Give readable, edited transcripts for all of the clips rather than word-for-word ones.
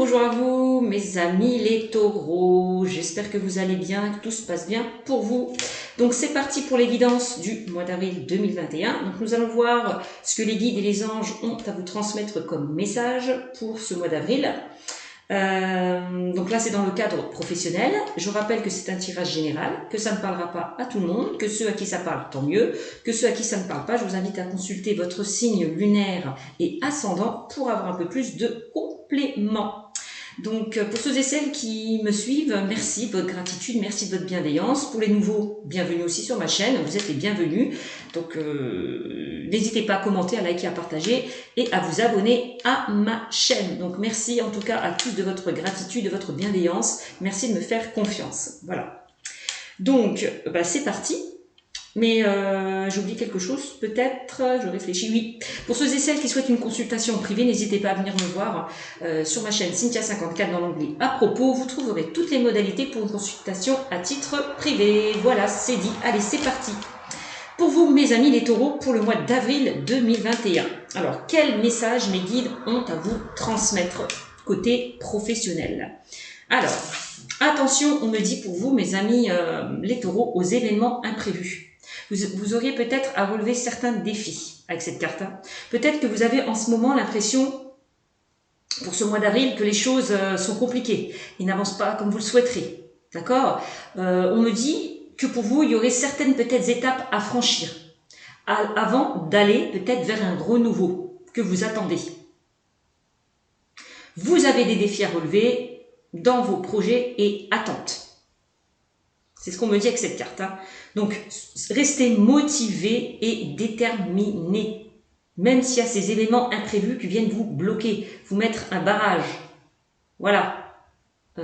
bonjour à vous mes amis les taureaux, j'espère que vous allez bien, que tout se passe bien pour vous. Donc c'est parti pour les guidances du mois d'avril 2021. Donc nous allons voir ce que les guides et les anges ont à vous transmettre comme message pour ce mois d'avril. Donc là c'est dans le cadre professionnel. Je rappelle que c'est un tirage général, que ça ne parlera pas à tout le monde, que ceux à qui ça parle tant mieux, que ceux à qui ça ne parle pas, je vous invite à consulter votre signe lunaire et ascendant pour avoir un peu plus de compléments. Donc pour ceux et celles qui me suivent, merci de votre gratitude, merci de votre bienveillance. Pour les nouveaux, bienvenue aussi sur ma chaîne, vous êtes les bienvenus. Donc n'hésitez pas à commenter, à liker, à partager et à vous abonner à ma chaîne. Donc merci en tout cas à tous de votre gratitude, de votre bienveillance. Merci de me faire confiance. Voilà. Donc c'est parti. Mais j'oublie quelque chose, peut-être, je réfléchis, oui. Pour ceux et celles qui souhaitent une consultation privée, n'hésitez pas à venir me voir sur ma chaîne Cynthia54 dans l'onglet à propos. Vous trouverez toutes les modalités pour une consultation à titre privé. Voilà, c'est dit. Allez, c'est parti. Pour vous, mes amis les taureaux, pour le mois d'avril 2021. Alors, quel message mes guides ont à vous transmettre côté professionnel? Alors, attention, on me dit pour vous, mes amis les taureaux, aux événements imprévus. Vous auriez peut-être à relever certains défis avec cette carte. Peut-être que vous avez en ce moment l'impression, pour ce mois d'avril, que les choses sont compliquées. Ils n'avancent pas comme vous le souhaiterez. D'accord? On me dit que pour vous, il y aurait certaines peut-être étapes à franchir avant d'aller peut-être vers un renouveau que vous attendez. Vous avez des défis à relever dans vos projets et attentes. C'est ce qu'on me dit avec cette carte. Donc, restez motivé et déterminé. Même s'il y a ces événements imprévus qui viennent vous bloquer, vous mettre un barrage. Voilà. Ne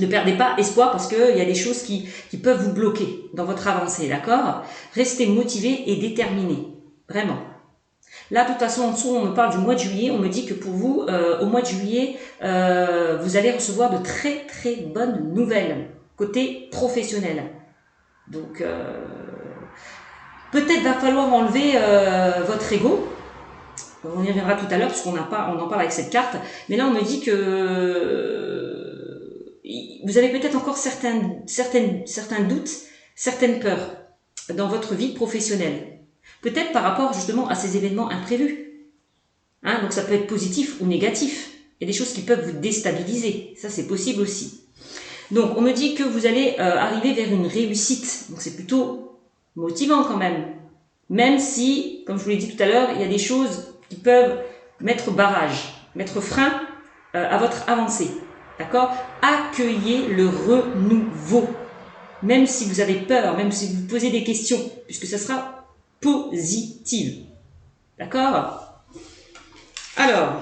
perdez pas espoir parce qu'il y a des choses qui peuvent vous bloquer dans votre avancée, d'accord? Restez motivé et déterminé. Vraiment. Là, de toute façon, en dessous, on me parle du mois de juillet. On me dit que pour vous, au mois de juillet, vous allez recevoir de très, très bonnes nouvelles côté professionnel. Donc, peut-être va falloir enlever votre ego. On y reviendra tout à l'heure, puisqu'on en parle avec cette carte. Mais là, on me dit que vous avez peut-être encore certains doutes, certaines peurs dans votre vie professionnelle. Peut-être par rapport justement à ces événements imprévus. Donc ça peut être positif ou négatif. Il y a des choses qui peuvent vous déstabiliser. Ça, c'est possible aussi. Donc on me dit que vous allez arriver vers une réussite. Donc c'est plutôt motivant quand même. Même si, comme je vous l'ai dit tout à l'heure, il y a des choses qui peuvent mettre barrage, mettre frein à votre avancée. D'accord? Accueillez le renouveau. Même si vous avez peur, même si vous posez des questions, puisque ça sera positive. D'accord? Alors,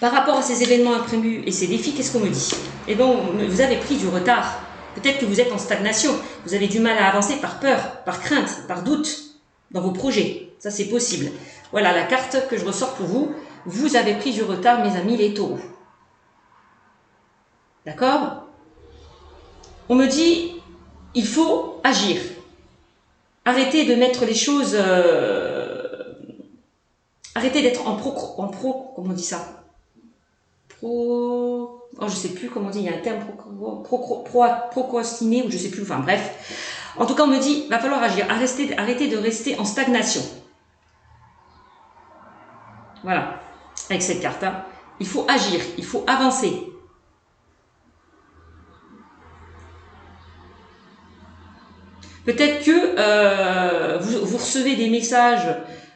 par rapport à ces événements imprévus et ces défis, qu'est-ce qu'on me dit? Eh bien, vous avez pris du retard. Peut-être que vous êtes en stagnation. Vous avez du mal à avancer par peur, par crainte, par doute dans vos projets. Ça, c'est possible. Voilà la carte que je ressors pour vous. Vous avez pris du retard, mes amis les taureaux. D'accord? On me dit, il faut agir. Arrêtez de mettre les choses... arrêtez d'être en pro... Comment on dit ça? Oh, je sais plus comment on dit, il y a un terme procrastiner ou je sais plus, enfin bref. En tout cas, on me dit, va falloir agir. Arrêtez de rester en stagnation. Voilà, avec cette carte. Il faut agir, il faut avancer. Peut-être que vous recevez des messages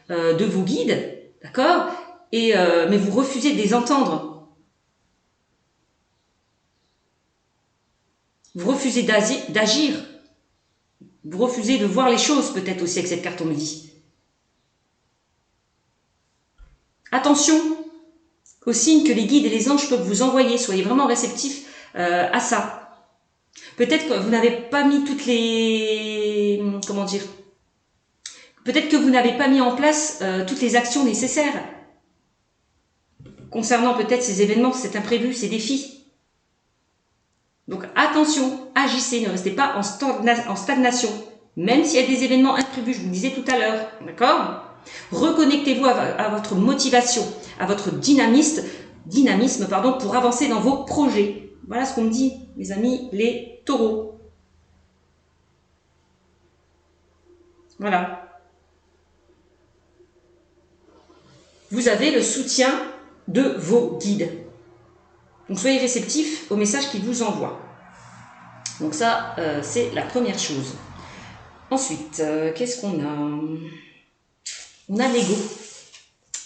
de vos guides, d'accord, mais vous refusez de les entendre. Vous refusez d'agir. Vous refusez de voir les choses, peut-être aussi avec cette carte, on me dit. Attention aux signes que les guides et les anges peuvent vous envoyer. Soyez vraiment réceptifs à ça. Peut-être que vous n'avez pas mis toutes les... Comment dire? Peut-être que vous n'avez pas mis en place toutes les actions nécessaires concernant peut-être ces événements, cet imprévu, ces défis. Donc attention, agissez, ne restez pas en stagnation. Même s'il y a des événements imprévus, je vous le disais tout à l'heure, d'accord? Reconnectez-vous à votre motivation, à votre dynamisme pardon, pour avancer dans vos projets. Voilà ce qu'on me dit, mes amis, les taureaux. Voilà. Vous avez le soutien de vos guides. Donc soyez réceptifs aux messages qu'ils vous envoient. Donc ça, c'est la première chose. Ensuite, qu'est-ce qu'on a? On a l'ego.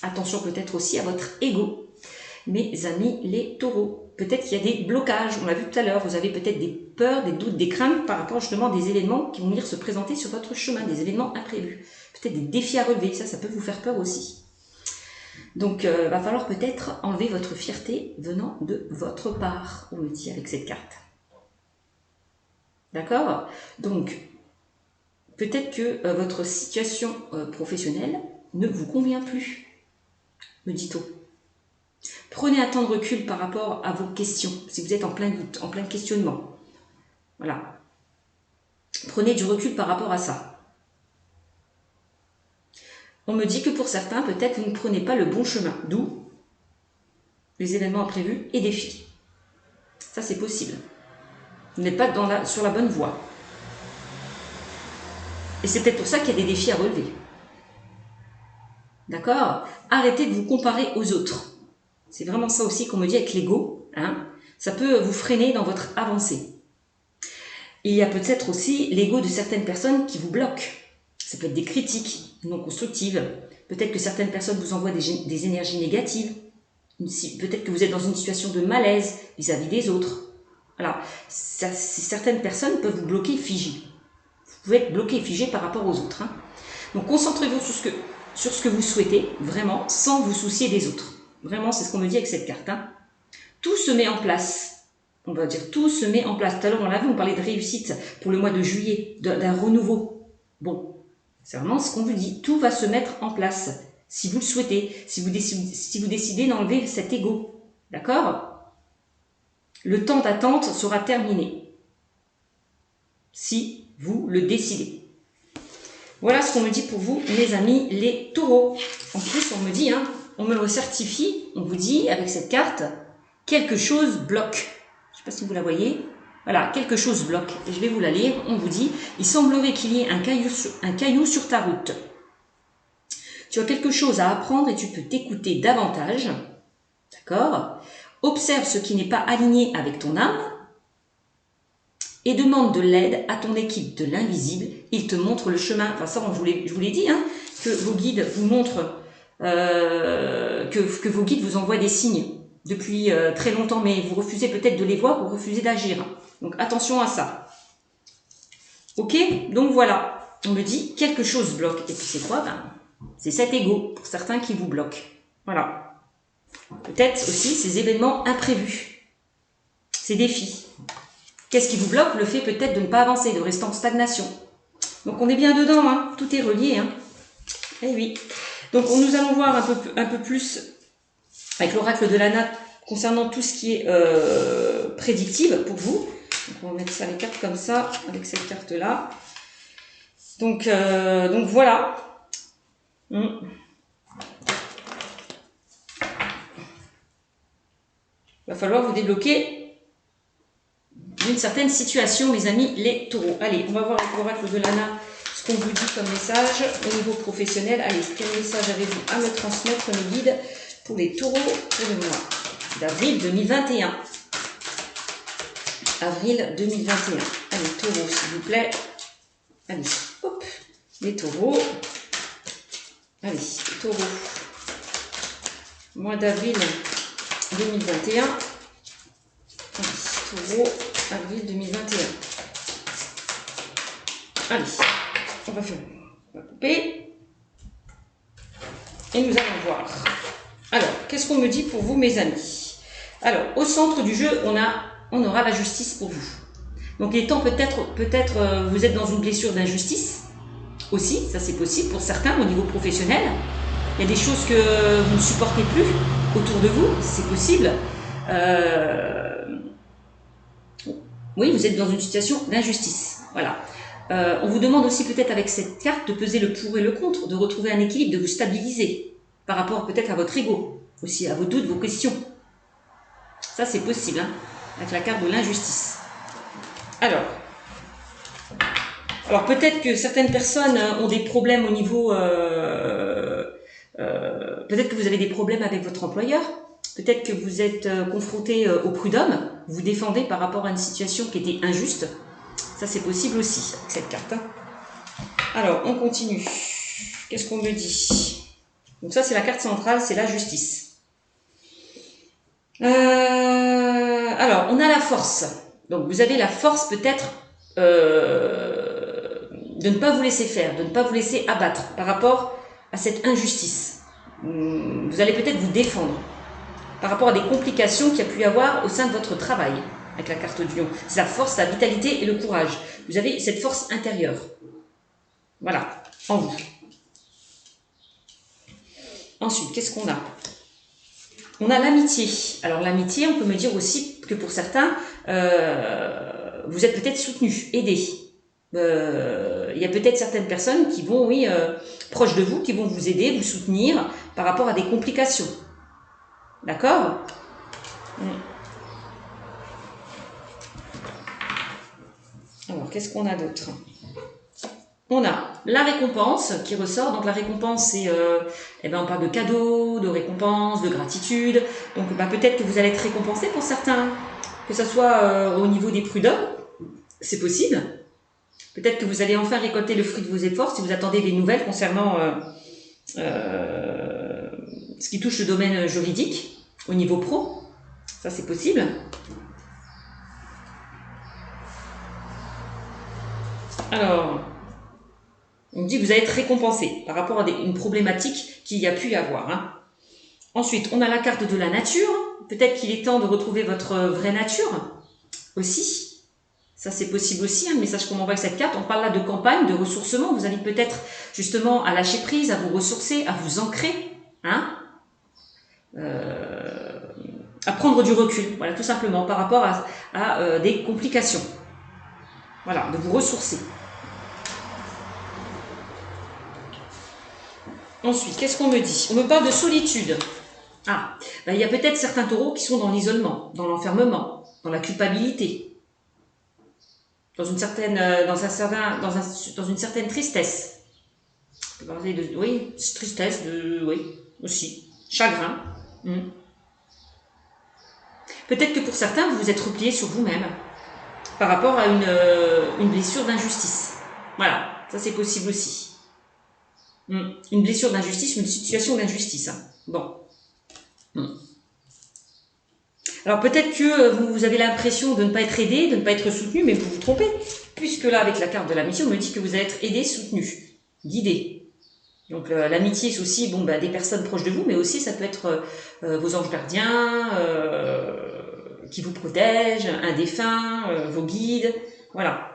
Attention peut-être aussi à votre ego. Mes amis les taureaux. Peut-être qu'il y a des blocages, on l'a vu tout à l'heure, vous avez peut-être des peurs, des doutes, des craintes par rapport justement à des événements qui vont venir se présenter sur votre chemin, des événements imprévus. Peut-être des défis à relever, ça peut vous faire peur aussi. Donc, va falloir peut-être enlever votre fierté venant de votre part, on me dit avec cette carte. D'accord? Donc, peut-être que votre situation professionnelle ne vous convient plus, me dit-on. Prenez un temps de recul par rapport à vos questions, si vous êtes en plein doute, en plein questionnement. Voilà. Prenez du recul par rapport à ça. On me dit que pour certains, peut-être vous ne prenez pas le bon chemin, d'où les événements imprévus et défis. Ça, c'est possible. Vous n'êtes pas sur la bonne voie. Et c'est peut-être pour ça qu'il y a des défis à relever. D'accord? Arrêtez de vous comparer aux autres. C'est vraiment ça aussi qu'on me dit avec l'ego. Hein? Ça peut vous freiner dans votre avancée. Il y a peut-être aussi l'ego de certaines personnes qui vous bloquent. Ça peut être des critiques non constructives. Peut-être que certaines personnes vous envoient des énergies négatives. Peut-être que vous êtes dans une situation de malaise vis-à-vis des autres. Voilà. Certaines personnes peuvent vous bloquer, figer. Vous pouvez être bloqué, figé par rapport aux autres. Hein. Donc concentrez-vous sur ce que vous souhaitez, vraiment, sans vous soucier des autres. Vraiment, c'est ce qu'on me dit avec cette carte. Hein. Tout se met en place. On va dire tout se met en place. Tout à l'heure, on l'a vu, on parlait de réussite pour le mois de juillet, d'un renouveau. Bon. C'est vraiment ce qu'on vous dit. Tout va se mettre en place. Si vous le souhaitez, si vous décidez d'enlever cet ego. D'accord? Le temps d'attente sera terminé. Si vous le décidez. Voilà ce qu'on me dit pour vous, mes amis, les taureaux. En plus, on me dit, hein, on me le certifie, on vous dit, avec cette carte, quelque chose bloque. Je ne sais pas si vous la voyez. Voilà, quelque chose bloque. Et je vais vous la lire. On vous dit, il semblerait qu'il y ait un caillou sur ta route. Tu as quelque chose à apprendre et tu peux t'écouter davantage. D'accord? Observe ce qui n'est pas aligné avec ton âme et demande de l'aide à ton équipe de l'invisible. Il te montre le chemin. Enfin, ça, je vous l'ai dit, hein, que vos guides vous montrent, que vos guides vous envoient des signes depuis très longtemps, mais vous refusez peut-être de les voir, vous refusez d'agir. Donc attention à ça. Ok? Donc voilà, on me dit quelque chose bloque. Et puis c'est quoi? C'est cet ego, pour certains, qui vous bloque. Voilà. Peut-être aussi ces événements imprévus, ces défis. Qu'est-ce qui vous bloque? Le fait peut-être de ne pas avancer, de rester en stagnation. Donc on est bien dedans, hein. Tout est relié. Hein. Eh oui. Donc nous allons voir un peu plus avec l'oracle de l'Anna concernant tout ce qui est prédictive pour vous. Donc on va mettre ça les cartes comme ça, avec cette carte-là. Donc voilà. Il va falloir vous débloquer d'une certaine situation, mes amis, les taureaux. Allez, on va voir avec l'oracle de l'Anna ce qu'on vous dit comme message au niveau professionnel. Allez, quel message avez-vous à me transmettre, mes guides, pour les taureaux pour le mois d'avril 2021. Avril 2021. Allez, taureaux, s'il vous plaît. Allez, hop, les taureaux. Allez, taureaux. Mois d'avril 2021. Allez, taureaux, avril 2021. Allez, on va couper. Et nous allons voir. Alors, qu'est-ce qu'on me dit pour vous, mes amis? Alors, au centre du jeu, on aura la justice pour vous. Donc, il est temps peut-être vous êtes dans une blessure d'injustice aussi, ça c'est possible pour certains au niveau professionnel. Il y a des choses que vous ne supportez plus autour de vous, c'est possible. Oui, vous êtes dans une situation d'injustice. Voilà. On vous demande aussi peut-être avec cette carte de peser le pour et le contre, de retrouver un équilibre, de vous stabiliser par rapport peut-être à votre ego, aussi à vos doutes, vos questions. Ça c'est possible, hein, avec la carte de l'injustice. Alors peut-être que certaines personnes ont des problèmes au niveau... peut-être que vous avez des problèmes avec votre employeur. Peut-être que vous êtes confronté au prud'homme. Vous défendez par rapport à une situation qui était injuste. Ça, c'est possible aussi, avec cette carte. Hein. Alors, on continue. Qu'est-ce qu'on me dit? Donc ça, c'est la carte centrale, c'est la justice. Alors, on a la force. Donc, vous avez la force peut-être de ne pas vous laisser faire, de ne pas vous laisser abattre par rapport à cette injustice. Vous allez peut-être vous défendre par rapport à des complications qu'il y a pu y avoir au sein de votre travail avec la carte du lion. C'est la force, la vitalité et le courage. Vous avez cette force intérieure. Voilà, en vous. Ensuite, qu'est-ce qu'on a? On a l'amitié. Alors l'amitié, on peut me dire aussi que pour certains, vous êtes peut-être soutenu, aidé. Il y a peut-être certaines personnes qui vont, oui, proches de vous, qui vont vous aider, vous soutenir par rapport à des complications. D'accord? Alors, qu'est-ce qu'on a d'autre? On a la récompense qui ressort. Donc, la récompense, c'est, on parle de cadeaux, de récompense, de gratitude. Donc, peut-être que vous allez être récompensé pour certains, que ce soit au niveau des prud'hommes, c'est possible. Peut-être que vous allez enfin récolter le fruit de vos efforts si vous attendez des nouvelles concernant ce qui touche le domaine juridique au niveau pro. Ça, c'est possible. Alors, on dit que vous allez être récompensé par rapport à une problématique qu'il y a pu y avoir. Hein. Ensuite, on a la carte de la nature. Peut-être qu'il est temps de retrouver votre vraie nature aussi. Ça, c'est possible aussi, un message qu'on m'envoie avec cette carte. On parle là de campagne, de ressourcement. Vous allez peut-être justement à lâcher prise, à vous ressourcer, à vous ancrer, hein, à prendre du recul, voilà, tout simplement, par rapport à des complications. Voilà, de vous ressourcer. Ensuite, qu'est-ce qu'on me dit? On me parle de solitude. Ah, il y a peut-être certains taureaux qui sont dans l'isolement, dans l'enfermement, dans la culpabilité. Dans une certaine tristesse. On peut parler de, oui, tristesse, oui, aussi. Chagrin. Peut-être que pour certains, vous vous êtes replié sur vous-même par rapport à une blessure d'injustice. Voilà, ça c'est possible aussi. Une blessure d'injustice, une situation d'injustice. Hein. Bon. Alors peut-être que vous avez l'impression de ne pas être aidé, de ne pas être soutenu, mais vous vous trompez. Puisque là, avec la carte de l'amitié, on me dit que vous allez être aidé, soutenu, guidé. Donc l'amitié, c'est aussi des personnes proches de vous, mais aussi ça peut être vos anges gardiens, qui vous protègent, un défunt, vos guides. Voilà.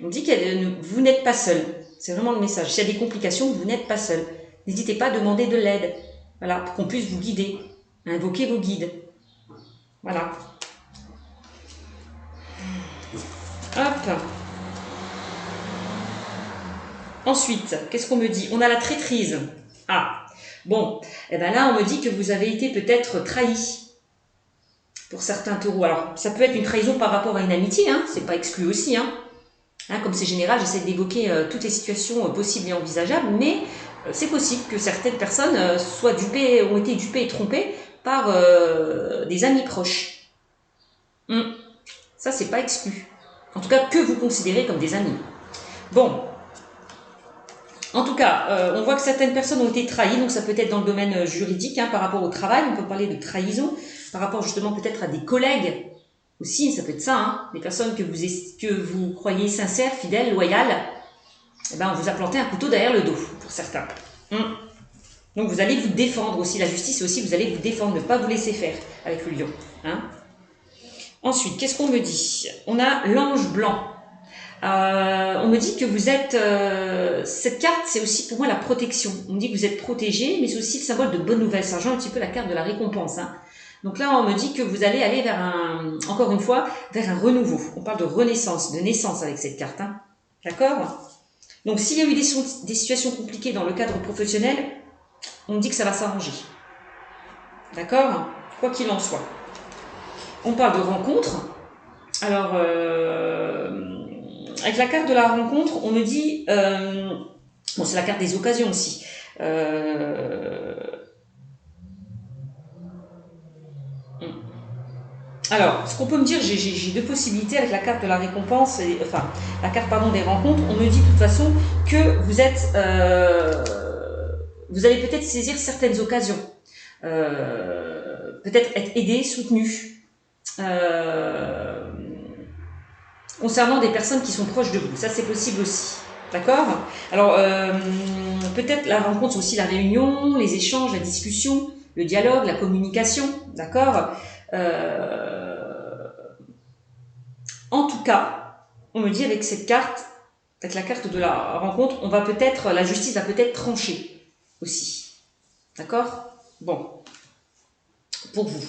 On dit que vous n'êtes pas seul. C'est vraiment le message. S'il y a des complications, vous n'êtes pas seul. N'hésitez pas à demander de l'aide. Voilà, pour qu'on puisse vous guider, invoquer vos guides. Voilà. Hop. Ensuite, qu'est-ce qu'on me dit? On a la traîtrise. Ah, bon. Là, on me dit que vous avez été peut-être trahi. Pour certains taureaux. Alors, ça peut être une trahison par rapport à une amitié, hein. C'est pas exclu aussi, hein. Comme c'est général, j'essaie d'évoquer toutes les situations possibles et envisageables, mais c'est possible que certaines personnes ont été dupées et trompées par des amis proches. Ça, c'est pas exclu. En tout cas, que vous considérez comme des amis. Bon. En tout cas, on voit que certaines personnes ont été trahies, donc ça peut être dans le domaine juridique, hein, par rapport au travail, on peut parler de trahison, par rapport justement peut-être à des collègues, aussi, ça peut être ça, hein, des personnes que vous croyez sincères, fidèles, loyales, on vous a planté un couteau derrière le dos, pour certains. Donc vous allez vous défendre aussi, la justice aussi, vous allez vous défendre, ne pas vous laisser faire avec le lion. Hein. Ensuite, qu'est-ce qu'on me dit? On a l'ange blanc. On me dit que vous êtes... cette carte, c'est aussi pour moi la protection. On me dit que vous êtes protégé, mais c'est aussi le symbole de bonne nouvelle. Ça rejoint un petit peu la carte de la récompense. Hein. Donc là, on me dit que vous allez aller vers encore une fois, vers un renouveau. On parle de renaissance, de naissance avec cette carte. Hein. D'accord? Donc, s'il y a eu des situations compliquées dans le cadre professionnel, on dit que ça va s'arranger. D'accord? Quoi qu'il en soit. On parle de rencontre. Alors, avec la carte de la rencontre, on me dit... bon, c'est la carte des occasions aussi. Alors, ce qu'on peut me dire, j'ai deux possibilités avec la carte de la récompense, enfin, la carte pardon, des rencontres. On me dit de toute façon que vous êtes, vous allez peut-être saisir certaines occasions, peut-être être aidé, soutenu, concernant des personnes qui sont proches de vous. Ça, c'est possible aussi. D'accord? Alors, peut-être la rencontre, c'est aussi la réunion, les échanges, la discussion, le dialogue, la communication. D'accord? En tout cas, on me dit avec cette carte, avec la carte de la rencontre, on va peut-être, la justice va peut-être trancher aussi. D'accord? Bon. Pour vous.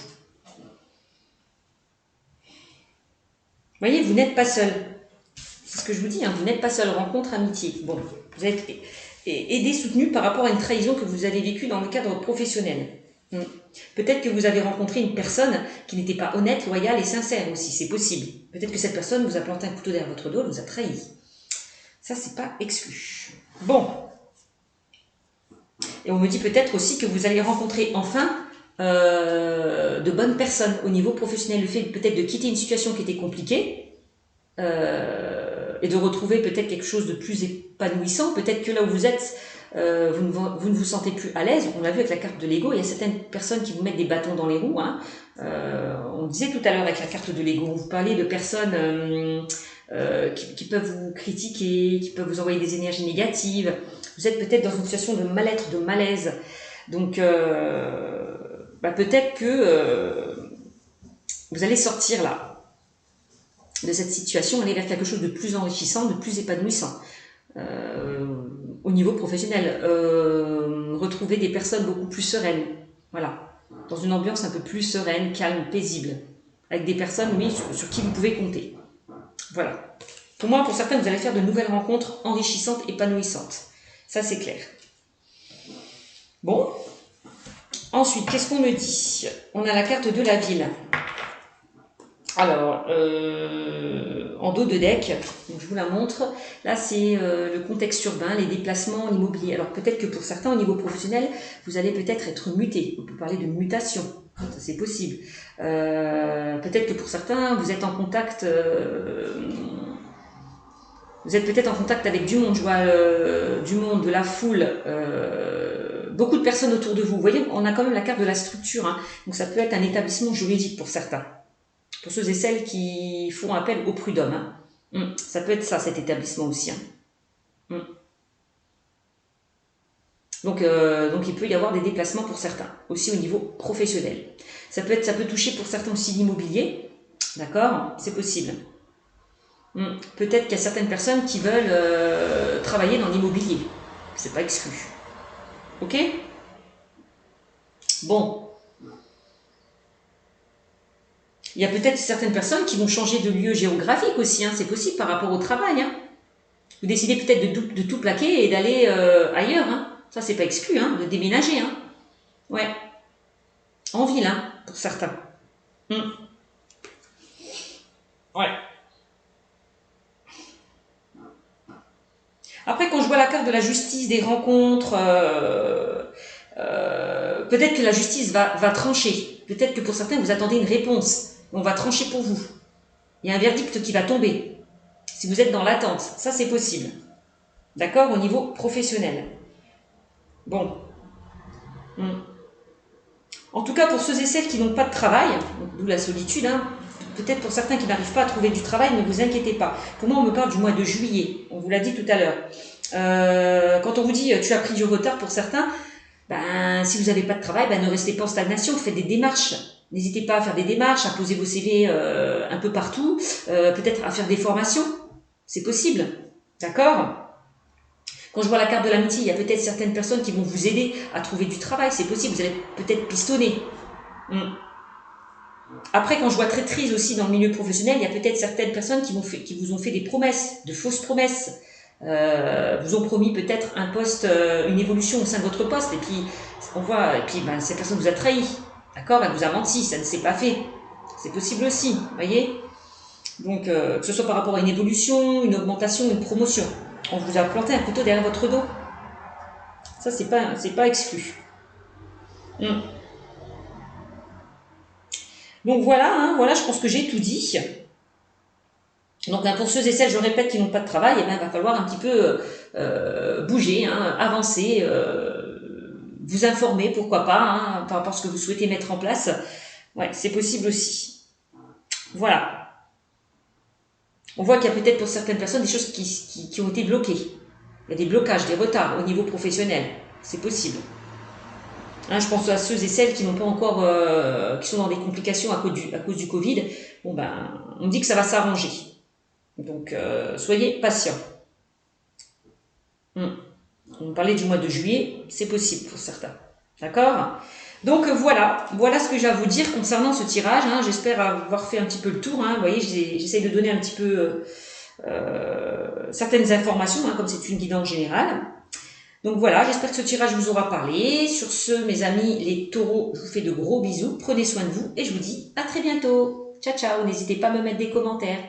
Vous voyez, vous n'êtes pas seul. C'est ce que je vous dis, hein, vous n'êtes pas seul. Rencontre, amitié. Bon, vous êtes aidé, soutenu par rapport à une trahison que vous avez vécue dans le cadre professionnel. Peut-être que vous avez rencontré une personne qui n'était pas honnête, loyale et sincère aussi, c'est possible. Peut-être que cette personne vous a planté un couteau derrière votre dos, vous a trahi. Ça, c'est pas exclu. Bon. Et on me dit peut-être aussi que vous allez rencontrer enfin de bonnes personnes au niveau professionnel. Le fait peut-être de quitter une situation qui était compliquée et de retrouver peut-être quelque chose de plus épanouissant. Peut-être que là où vous êtes, vous ne vous sentez plus à l'aise. On l'a vu avec la carte de l'ego, il y a certaines personnes qui vous mettent des bâtons dans les roues. Hein. On disait tout à l'heure avec la carte de l'ego, vous parlez de personnes qui peuvent vous critiquer, qui peuvent vous envoyer des énergies négatives. Vous êtes peut-être dans une situation de mal-être, de malaise. Donc, peut-être que vous allez sortir là de cette situation, aller vers quelque chose de plus enrichissant, de plus épanouissant. Au niveau professionnel, retrouver des personnes beaucoup plus sereines, voilà, dans une ambiance un peu plus sereine, calme, paisible, avec des personnes, oui, sur qui vous pouvez compter. Voilà. Pour moi, pour certains, vous allez faire de nouvelles rencontres enrichissantes, épanouissantes. Ça, c'est clair. Bon. Ensuite, qu'est-ce qu'on me dit? On a la carte de la ville. Alors, en dos de deck, donc je vous la montre. Là, c'est le contexte urbain, les déplacements, l'immobilier. Alors, peut-être que pour certains, au niveau professionnel, vous allez peut-être être muté. On peut parler de mutation. Ça, c'est possible. Peut-être que pour certains, vous êtes en contact... vous êtes peut-être en contact avec du monde. Je vois du monde, de la foule... beaucoup de personnes autour de vous. Vous voyez, on a quand même la carte de la structure. Hein. Donc, ça peut être un établissement juridique pour certains. Pour ceux et celles qui font appel au prud'homme. Hein. Ça peut être ça, cet établissement aussi. Hein. Donc, il peut y avoir des déplacements pour certains, aussi au niveau professionnel. Ça peut toucher pour certains aussi l'immobilier. D'accord? C'est possible. Peut-être qu'il y a certaines personnes qui veulent travailler dans l'immobilier. C'est pas exclu. Ok? Bon. Il y a peut-être certaines personnes qui vont changer de lieu géographique aussi, hein, c'est possible par rapport au travail. Hein. Vous décidez peut-être de tout plaquer et d'aller ailleurs. Hein. Ça, c'est pas exclu, hein, de déménager. Hein. Ouais. En ville, hein, pour certains. Ouais. Après, quand je vois la carte de la justice, des rencontres, peut-être que la justice va trancher. Peut-être que pour certains, vous attendez une réponse. On va trancher pour vous. Il y a un verdict qui va tomber. Si vous êtes dans l'attente, ça c'est possible. D'accord? Au niveau professionnel. Bon. En tout cas, pour ceux et celles qui n'ont pas de travail, d'où la solitude, hein, peut-être pour certains qui n'arrivent pas à trouver du travail, ne vous inquiétez pas. Pour moi, on me parle du mois de juillet. On vous l'a dit tout à l'heure. Quand on vous dit tu as pris du retard pour certains, si vous n'avez pas de travail, ne restez pas en stagnation, faites des démarches. N'hésitez pas à faire des démarches, à poser vos CV un peu partout, peut-être à faire des formations. C'est possible. D'accord? Quand je vois la carte de l'amitié, il y a peut-être certaines personnes qui vont vous aider à trouver du travail. C'est possible, vous allez peut-être pistonner. Après, quand je vois traîtrise aussi dans le milieu professionnel, il y a peut-être certaines personnes qui vous ont fait des promesses, de fausses promesses. Vous ont promis peut-être un poste, une évolution au sein de votre poste, et puis on voit, et puis ben, cette personne vous a trahi, d'accord, elle vous a menti, ça ne s'est pas fait. C'est possible aussi, vous voyez. Donc, que ce soit par rapport à une évolution, une augmentation, une promotion. On vous a planté un couteau derrière votre dos. Ça, c'est pas exclu. Donc voilà, hein, voilà, je pense que j'ai tout dit. Donc pour ceux et celles, je répète, qui n'ont pas de travail, eh ben, il va falloir un petit peu bouger, hein, avancer, vous informer, pourquoi pas, hein, par rapport à ce que vous souhaitez mettre en place. Ouais, c'est possible aussi. Voilà. On voit qu'il y a peut-être pour certaines personnes des choses qui ont été bloquées. Il y a des blocages, des retards au niveau professionnel. C'est possible. Hein, je pense à ceux et celles qui n'ont pas encore, qui sont dans des complications à cause du Covid. Bon ben, on dit que ça va s'arranger. Donc, soyez patients. On parlait du mois de juillet, c'est possible pour certains. D'accord? Donc voilà ce que j'ai à vous dire concernant ce tirage. Hein. J'espère avoir fait un petit peu le tour. Hein. Vous voyez, j'essaie de donner un petit peu certaines informations, hein, comme c'est une guidance générale. Donc voilà, j'espère que ce tirage vous aura parlé. Sur ce, mes amis, les taureaux, je vous fais de gros bisous. Prenez soin de vous et je vous dis à très bientôt. Ciao, ciao. N'hésitez pas à me mettre des commentaires.